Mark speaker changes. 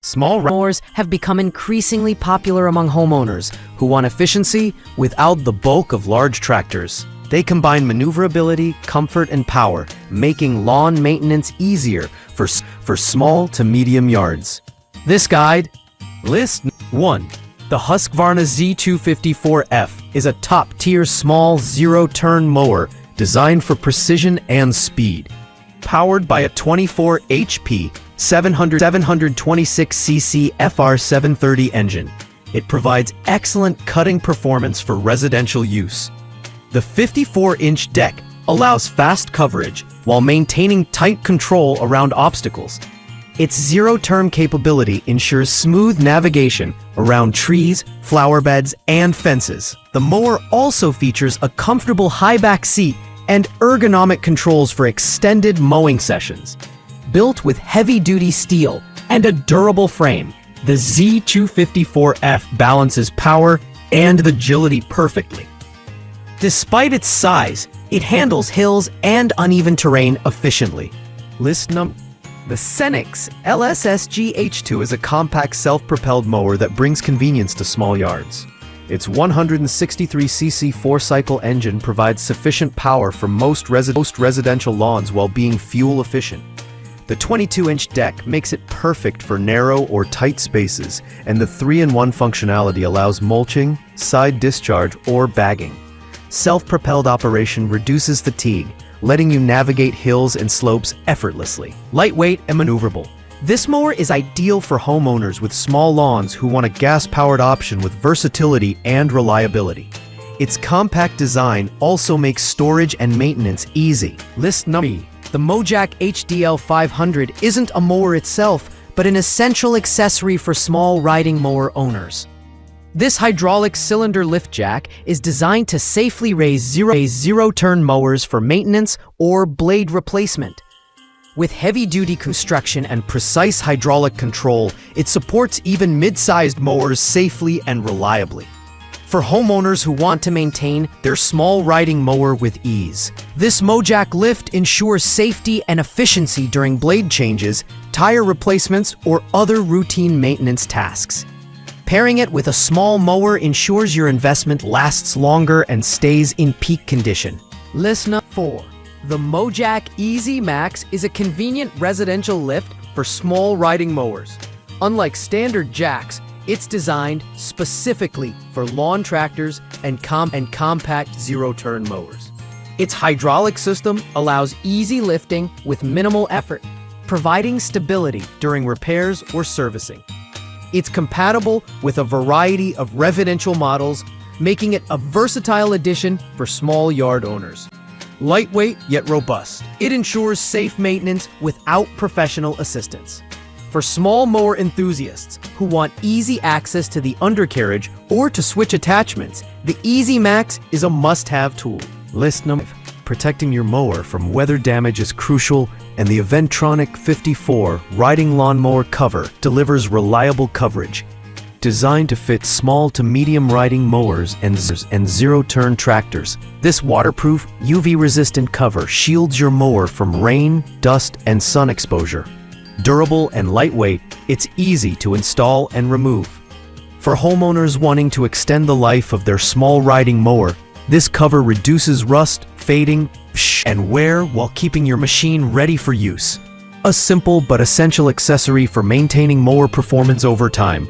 Speaker 1: Small mowers have become increasingly popular among homeowners who want efficiency without the bulk of large tractors. They combine maneuverability, comfort, and power, making lawn maintenance easier for small to medium yards. This guide lists 1. The Husqvarna Z254F is a top-tier small zero-turn mower designed for precision and speed. Powered by a 24 HP 726cc FR730 engine, it provides excellent cutting performance for residential use. The 54-inch deck allows fast coverage while maintaining tight control around obstacles. Its zero-turn capability ensures smooth navigation around trees, flower beds, and fences. The mower also features a comfortable high-back seat and ergonomic controls for extended mowing sessions. Built with heavy-duty steel and a durable frame, the Z254F balances power and agility perfectly. Despite its size, it handles hills and uneven terrain efficiently. List number. The SENIX LSSG-H2 is a compact self-propelled mower that brings convenience to small yards. Its 163cc four-cycle engine provides sufficient power for most residential lawns while being fuel efficient. The 22-inch deck makes it perfect for narrow or tight spaces, and the 3-in-1 functionality allows mulching, side discharge, or bagging. Self-propelled operation reduces fatigue, letting you navigate hills and slopes effortlessly. Lightweight and maneuverable. This mower is ideal for homeowners with small lawns who want a gas-powered option with versatility and reliability. Its compact design also makes storage and maintenance easy. List number. The MoJack HDL 500 isn't a mower itself, but an essential accessory for small riding mower owners. This hydraulic cylinder lift jack is designed to safely raise zero-turn mowers for maintenance or blade replacement. With heavy-duty construction and precise hydraulic control, it supports even mid-sized mowers safely and reliably. For homeowners who want to maintain their small riding mower with ease, this MoJack lift ensures safety and efficiency during blade changes, tire replacements, or other routine maintenance tasks. Pairing it with a small mower ensures your investment lasts longer and stays in peak condition. List number 4. The MoJack EZ MAX is a convenient residential lift for small riding mowers. Unlike standard jacks, it's designed specifically for lawn tractors and compact zero-turn mowers. Its hydraulic system allows easy lifting with minimal effort, providing stability during repairs or servicing. It's compatible with a variety of residential models, making it a versatile addition for small yard owners. Lightweight yet robust, it ensures safe maintenance without professional assistance. For small mower enthusiasts who want easy access to the undercarriage or to switch attachments, the EZ MAX is a must-have tool. List number 5. Protecting your mower from weather damage is crucial, and the Eventronic 54 riding lawnmower cover delivers reliable coverage. Designed to fit small to medium riding mowers and zero-turn tractors, this waterproof, UV-resistant cover shields your mower from rain, dust, and sun exposure. Durable and lightweight, it's easy to install and remove. For homeowners wanting to extend the life of their small riding mower, this cover reduces rust, fading, and wear while keeping your machine ready for use. A simple but essential accessory for maintaining mower performance over time.